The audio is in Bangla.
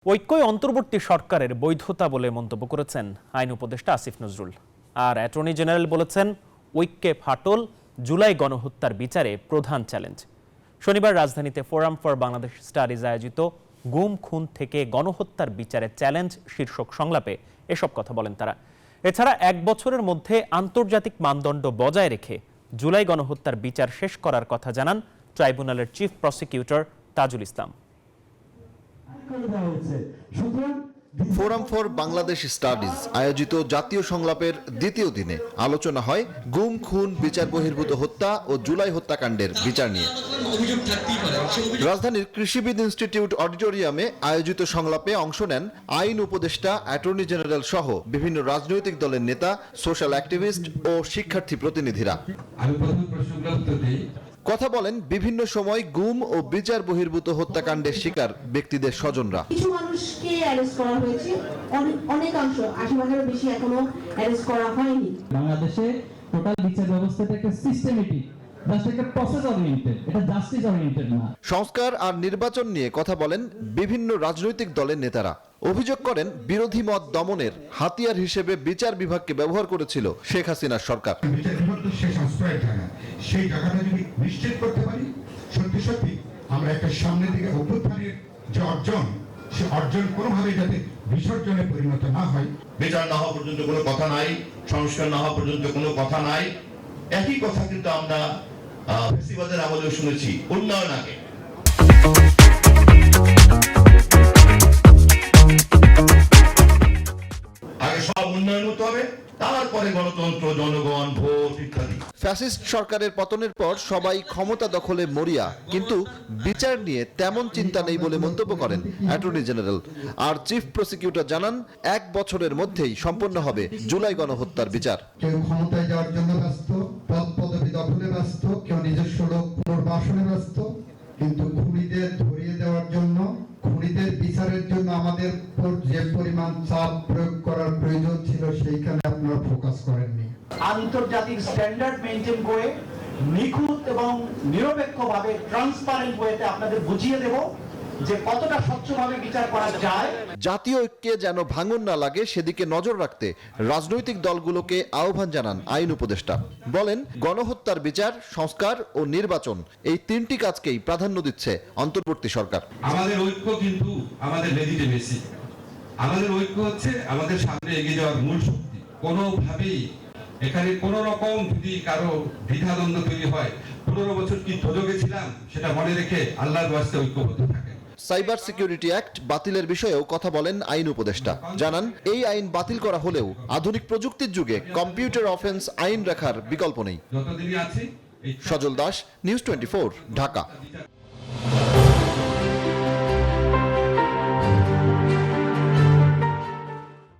ঐক্যই অন্তর্বর্তী সরকারের বৈধতা বলে মন্তব্য করেছেন আইন উপদেষ্টা আসিফ নজরুল। আর অ্যাটর্নি জেনারেল বলেছেন, ঐক্যে ফাটল জুলাই গণহত্যার বিচারে প্রধান চ্যালেঞ্জ। শনিবার রাজধানীতে ফোরাম ফর বাংলাদেশ স্টাডিজ আয়োজিত গুম খুন থেকে গণহত্যার বিচারে চ্যালেঞ্জ শীর্ষক সংলাপে এসব কথা বলেন তারা। এছাড়া 1 বছরের মধ্যে আন্তর্জাতিক মানদণ্ড বজায় রেখে জুলাই গণহত্যার বিচার শেষ করার কথা জানান ট্রাইব্যুনালের chief prosecutor Tajul Islam. Forum for Bangladesh studies আয়োজিত জাতীয় সংলাপের দ্বিতীয় দিনে আলোচনা হয় গুম খুন, বিচার বহির্ভূত হত্যা ও জুলাই হত্যাকাণ্ডের বিচার নিয়ে। রাজধানীর কৃষিবিদ ইনস্টিটিউট অডিটোরিয়ামে আয়োজিত সংলাপে অংশ নেন আইন উপদেষ্টা, অ্যাটর্নি জেনারেল সহ বিভিন্ন রাজনৈতিক দলের নেতা, সোশ্যাল অ্যাক্টিভিস্ট ও শিক্ষার্থী প্রতিনিধিরা। কথা বলেন বিভিন্ন সময় গুম ও বিচার বহির্ভূত হত্যাকাণ্ডের শিকার ব্যক্তিদের স্বজনরা। কিছু মানুষকে অ্যারেস্ট করা হয়েছে, অনেকাংশ 80%-এরও বেশি এখনো অ্যারেস্ট করা হয়নি। বাংলাদেশে টোটাল বিচার ব্যবস্থাটা একটা সিস্টেমেটিক, জাস্ট একটা প্রসেস ওরিয়েন্টেড, এটা জাস্টিস ওরিয়েন্টেড না। সংস্কার আর নির্বাচন নিয়ে কথা বলেন বিভিন্ন রাজনৈতিক দলের নেতারা। অভিযোগ করেন, বিরোধী মত দমনের হাতিয়ার হিসেবে বিচার বিভাগকে ব্যবহার করেছিল শেখ হাসিনার সরকার। সেই জায়গাটা যদি নিশ্চিত করতে পারি, সত্যি সত্যি আমরা একটা সামনের দিকে অভ্যুত্থানের যে অর্জন, সে অর্জন কোনোভাবেই যাতে বিসর্জনে পরিণত না হয়। বিচার না হওয়া পর্যন্ত কোনো কথা নাই, সংস্কার না হওয়া পর্যন্ত কোনো কথা নাই। একই কথা কিন্তু আমরা ফেসিবাদের আমলেও শুনেছি, উন্নয়ন আগে। আগে সব উন্নয়ন হতে হবে, তারপরে গণতন্ত্র, জনগণ, ভোট ইত্যাদি। ফ্যাসিস্ট সরকারের পতনের পর সবাই ক্ষমতা দখলে মরিয়া, কিন্তু বিচার নিয়ে তেমন চিন্তা নেই বলে মন্তব্য করেন অ্যাটর্নি জেনারেল। আর চিফ প্রসিকিউটর জানান, 1 বছরের মধ্যেই সম্পন্ন হবে জুলাই গণহত্যার বিচার। কেউ ক্ষমতায় যাওয়ার জন্য ব্যস্ত, পদ পদবি দখলে ব্যস্ত, কেউ নিজস্ব লোক পুনর্বাসনে ব্যস্ত, কিন্তু খুনিদের ধরিয়ে দেওয়ার জন্য, খুনিদের বিচারের জন্য আমাদের যে পরিমাণ চাপ প্রয়োগ করার প্রয়োজন ছিল, সেইখানে আপনারা ফোকাস করেননি। আন্তর্জাতিক স্ট্যান্ডার্ড মেইনটেইন করে নিখুঁত এবং নিরপেক্ষভাবে ট্রান্সপারেন্ট ওয়েতে আপনাদের বুঝিয়ে দেব যে কতটা স্বচ্ছভাবে বিচার করা যায়। জাতীয় ঐক্যে যেন ভাঙন না লাগে, সেদিকে নজর রাখতে রাজনৈতিক দলগুলোকে আহ্বান জানান আইন উপদেষ্টা। বলেন, গণহত্যার বিচার, সংস্কার ও নির্বাচন, এই 3টি কাজকেই প্রাধান্য দিচ্ছে অন্তর্বর্তী সরকার। আমাদের ঐক্য কিন্তু আমাদের লেজিটিমেসি, আমাদের ঐক্য হচ্ছে আমাদের সামনে এগিয়ে যাওয়ার মূল শক্তি। কোনোভাবেই এখানে কোন রকম যদি কারো দ্বিধাদ্বন্দ্ব তৈরি হয়, 15 বছর কি ধোজকে ছিলাম সেটা মনে রেখে আল্লাহর ওয়াস্তে ঐক্যবদ্ধ থাকে। সাইবার সিকিউরিটি অ্যাক্ট বাতিলের বিষয়েও কথা বলেন আইন উপদেষ্টা। জানান, এই আইন বাতিল করা হলেও আধুনিক প্রযুক্তির যুগে কম্পিউটার অফেন্স আইন রাখার বিকল্প নেই। সজল দাস, নিউজ 24, ঢাকা।